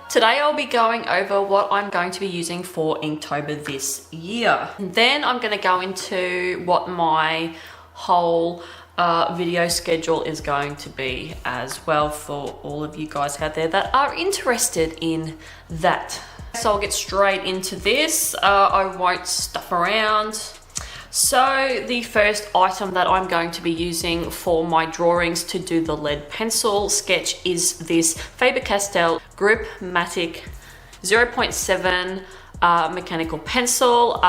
Today I'll be going over what I'm going to be using for Inktober this year. And then I'm going to go into what my whole video schedule is going to be as well for all of you guys out there that are interested in that. So I'll get straight into this. I won't stuff around. So the first item that I'm going to be using for my drawings to do the lead pencil sketch is this Faber-Castell Grip Matic 0.7 mechanical pencil.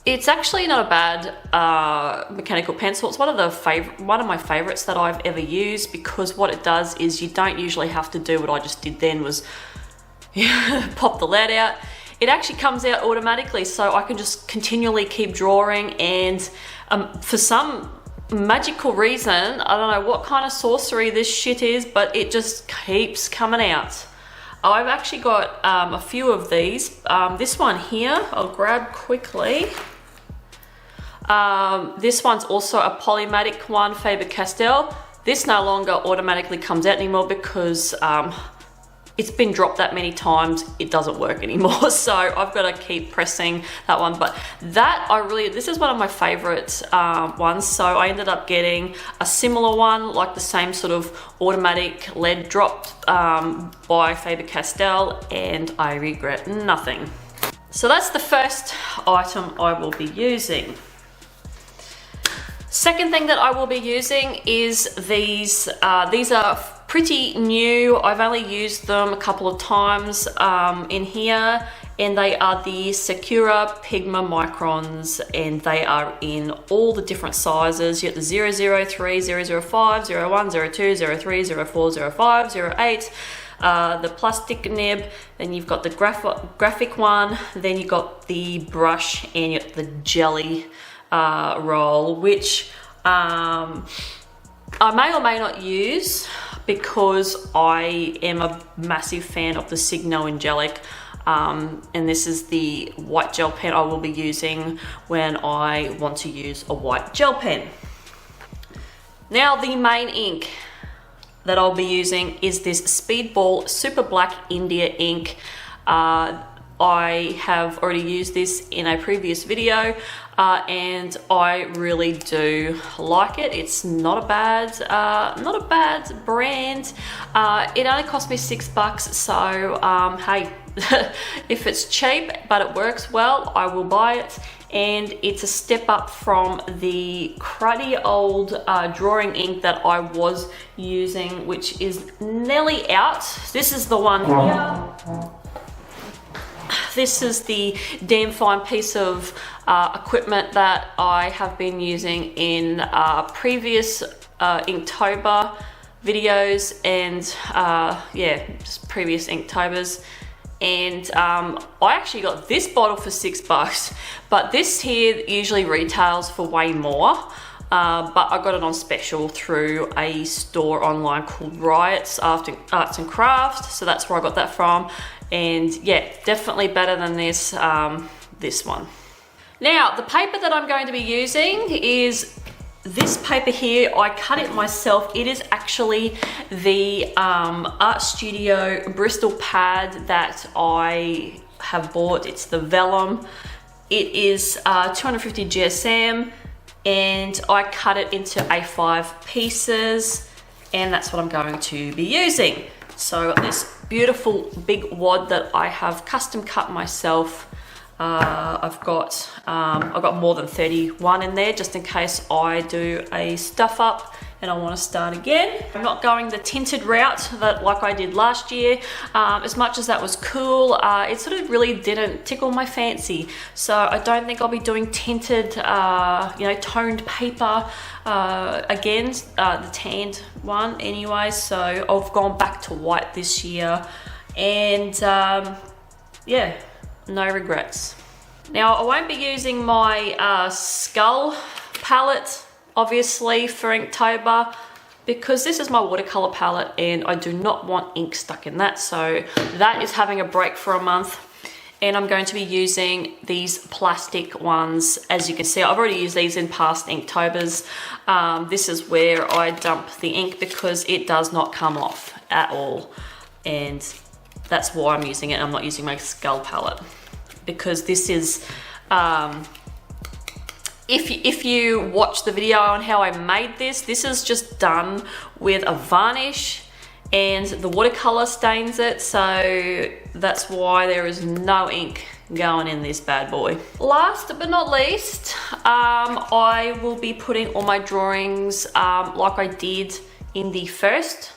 It's actually not a bad mechanical pencil. It's one of my favorites that I've ever used, because what it does is you don't usually have to do what I just did then, was pop the lead out. It actually comes out automatically, so I can just continually keep drawing, and for some magical reason, I don't know what kind of sorcery this shit is, but it just keeps coming out. I've actually got a few of these. This one here, I'll grab quickly. This one's also a Polymatic one, Faber-Castell. This no longer automatically comes out anymore because it's been dropped that many times, it doesn't work anymore. So I've got to keep pressing that one. But this is one of my favorite ones. So I ended up getting a similar one, like the same sort of automatic lead dropped by Faber-Castell, and I regret nothing. So that's the first item I will be using. Second thing that I will be using is these. These are pretty new. I've only used them a couple of times in here, and they are the Sakura Pigma Microns, and they are in all the different sizes. You get the 003, 005, 01, 02, 03, 04, 05, 08, the plastic nib, then you've got the graphic one, then you've got the brush, and you've got the jelly roll, which I may or may not use, because I am a massive fan of the Signo Angelic, and this is the white gel pen I will be using when I want to use a white gel pen. Now the main ink that I'll be using is this Speedball Super Black India ink. I have already used this in a previous video, and I really do like it. It's not a bad brand. It only cost me $6, so hey, if it's cheap but it works well, I will buy it. And it's a step up from the cruddy old drawing ink that I was using, which is nearly out. This is the one here. This is the damn fine piece of equipment that I have been using in previous Inktober videos, and yeah, just previous Inktobers. And I actually got this bottle for $6, but this here usually retails for way more. But I got it on special through a store online called Riot's Arts and Crafts, so that's where I got that from. And yeah, definitely better than this this one. Now, the paper that I'm going to be using is this paper here. I cut it myself. It is actually the Art Studio Bristol pad that I have bought. It's the vellum. It is 250 GSM, and I cut it into A5 pieces, and that's what I'm going to be using. So I've got this beautiful big wad that I have custom cut myself. I've got more than 31 in there, just in case I do a stuff up and I want to start again. I'm not going the tinted route like I did last year. As much as that was cool, it sort of really didn't tickle my fancy. So I don't think I'll be doing tinted, toned paper again, the tanned one anyway. So I've gone back to white this year, and yeah, no regrets. Now, I won't be using my skull palette, obviously, for Inktober, because this is my watercolor palette and I do not want ink stuck in that. So that is having a break for a month, and I'm going to be using these plastic ones. As you can see, I've already used these in past Inktobers. This is where I dump the ink because it does not come off at all. And that's why I'm using it. I'm not using my skull palette, because this is, if you watch the video on how I made this is just done with a varnish, and the watercolor stains it, so that's why there is no ink going in this bad boy. Last but not least, I will be putting all my drawings like I did in the first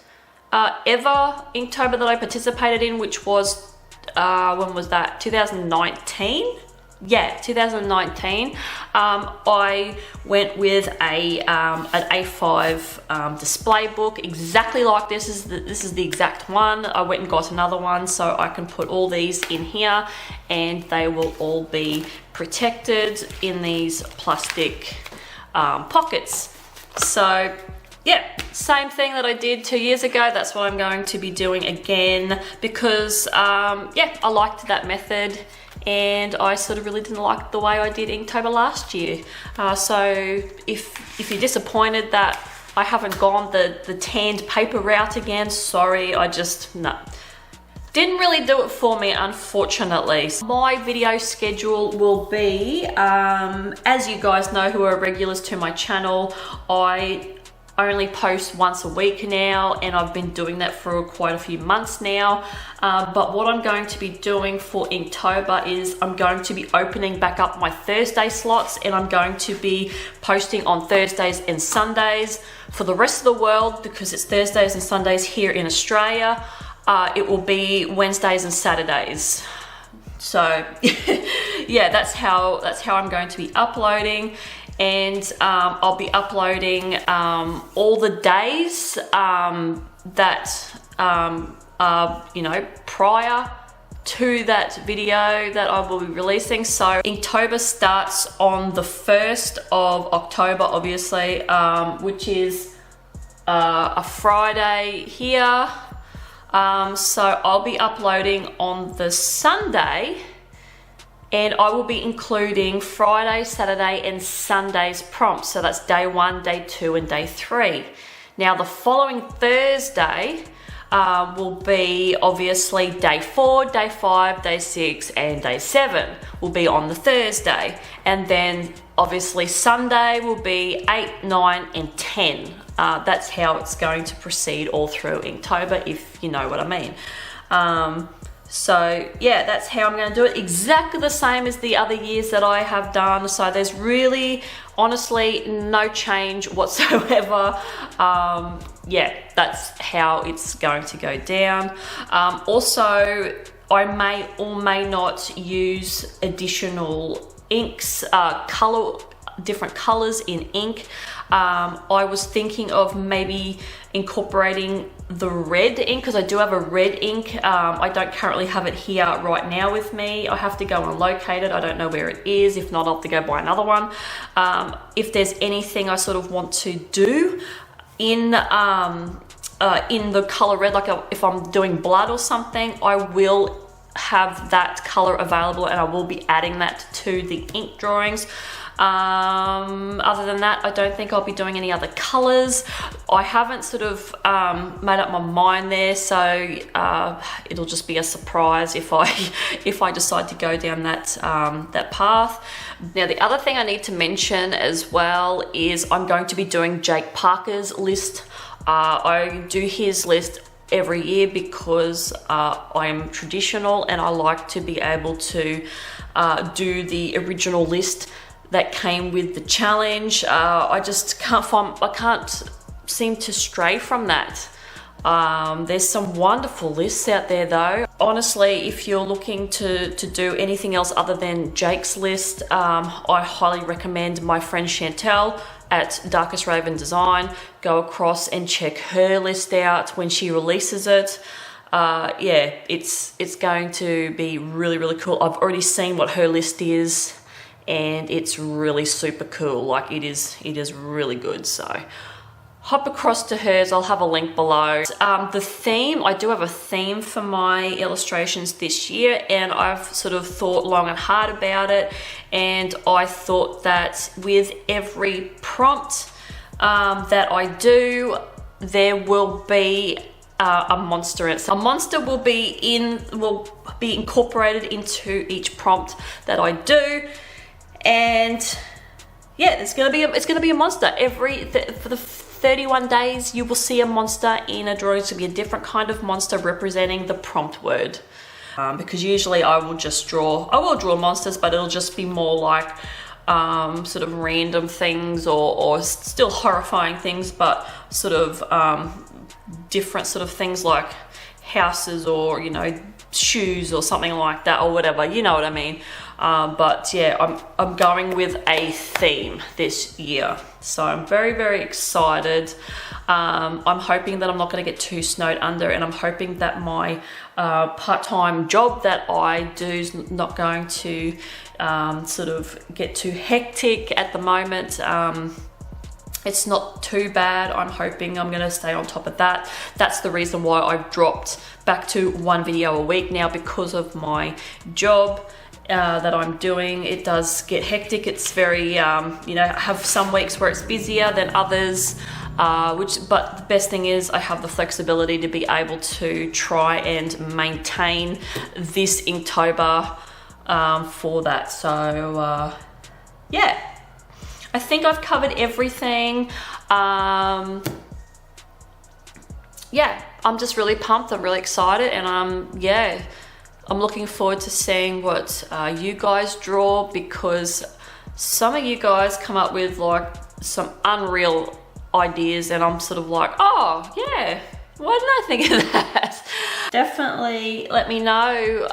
ever Inktober that I participated in, which was, when was that? 2019? Yeah, 2019. I went with an A5 display book, exactly like this. This is the exact one. I went and got another one so I can put all these in here, and they will all be protected in these plastic pockets. So yeah, same thing that I did 2 years ago. That's what I'm going to be doing again, because yeah, I liked that method, and I sort of really didn't like the way I did Inktober last year. So if you're disappointed that I haven't gone the tanned paper route again, sorry, I just, no. Didn't really do it for me, unfortunately. My video schedule will be, as you guys know who are regulars to my channel, I only post once a week now, and I've been doing that for quite a few months now. But what I'm going to be doing for Inktober is I'm going to be opening back up my Thursday slots, and I'm going to be posting on Thursdays and Sundays. For the rest of the world, because it's Thursdays and Sundays here in Australia, it will be Wednesdays and Saturdays. So yeah, that's how I'm going to be uploading. And I'll be uploading all the days that are, you know, prior to that video that I will be releasing. So Inktober starts on the 1st of October, obviously, which is a Friday here. So I'll be uploading on the Sunday, and I will be including Friday, Saturday, and Sunday's prompts. So that's day 1, day 2, and day 3. Now the following Thursday will be obviously day 4, day 5, day 6, and day 7 will be on the Thursday. And then obviously Sunday will be 8, 9, and 10. That's how it's going to proceed all through Inktober, if you know what I mean. So yeah, that's how I'm going to do it. Exactly the same as the other years that I have done. So there's really, honestly, no change whatsoever. Yeah, that's how it's going to go down. Also, I may or may not use additional inks, different colors in ink. I was thinking of maybe incorporating the red ink, because I do have a red ink. I don't currently have it here right now with me. I have to go and locate it. I don't know where it is. If not, I'll have to go buy another one. If there's anything I sort of want to do in the color red, like if I'm doing blood or something, I will have that color available, and I will be adding that to the ink drawings. Other than that, I don't think I'll be doing any other colors. I haven't sort of made up my mind there, so it'll just be a surprise if I decide to go down that that path. Now the other thing I need to mention as well is I'm going to be doing Jake Parker's list. I do his list every year because I'm traditional, and I like to be able to do the original list that came with the challenge. I just can't seem to stray from that. There's some wonderful lists out there though. Honestly, if you're looking to do anything else other than Jake's list, I highly recommend my friend Chantel at Darkest Raven Design. Go across and check her list out when she releases it. Yeah, it's going to be really, really cool. I've already seen what her list is, and it's really super cool. Like it is really good. So hop across to hers. I'll have a link below. The theme, I do have a theme for my illustrations this year, and I've sort of thought long and hard about it, and I thought that with every prompt that I do, there will be a monster in it. So a monster will be incorporated into each prompt that I do, and yeah, it's gonna be a monster for the 31 days. You will see a monster in a drawing. It's gonna be a different kind of monster representing the prompt word. Because usually I will draw monsters, but it'll just be more like sort of random things or still horrifying things, but sort of different sort of things like houses or, you know, shoes or something like that, or whatever, you know what I mean. But yeah, I'm going with a theme this year, so I'm very, very excited. I'm hoping that I'm not going to get too snowed under, and I'm hoping that my part-time job that I do is not going to sort of get too hectic at the moment. It's not too bad. I'm hoping I'm going to stay on top of that. That's the reason why I've dropped back to 1 video a week now, because of my job that I'm doing. It does get hectic. It's very, you know, I have some weeks where it's busier than others, but the best thing is I have the flexibility to be able to try and maintain this Inktober for that. So yeah, I think I've covered everything. Yeah, I'm just really pumped. I'm really excited, and I'm looking forward to seeing what you guys draw, because some of you guys come up with like some unreal ideas, and I'm sort of like, oh yeah, why didn't I think of that? Definitely let me know.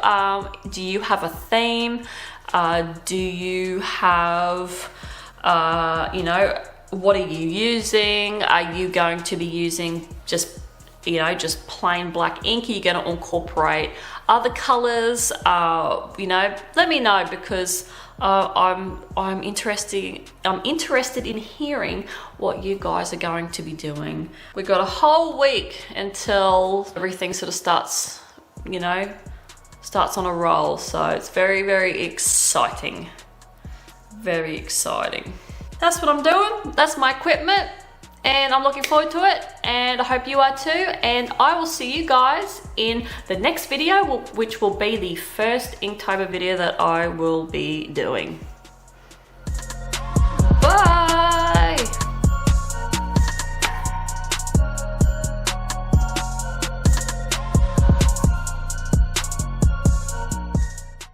Do you have a theme? Do you have, you know, what are you using? Are you going to be using just, you know, just plain black ink? Are you going to incorporate other colors? You know, let me know, because I'm interested in hearing what you guys are going to be doing. We've got a whole week until everything sort of starts, you know, starts on a roll. So it's very, very exciting. Very exciting. That's what I'm doing. That's my equipment, and I'm looking forward to it, and I hope you are too. And I will see you guys in the next video, which will be the first Inktober video that I will be doing. Bye.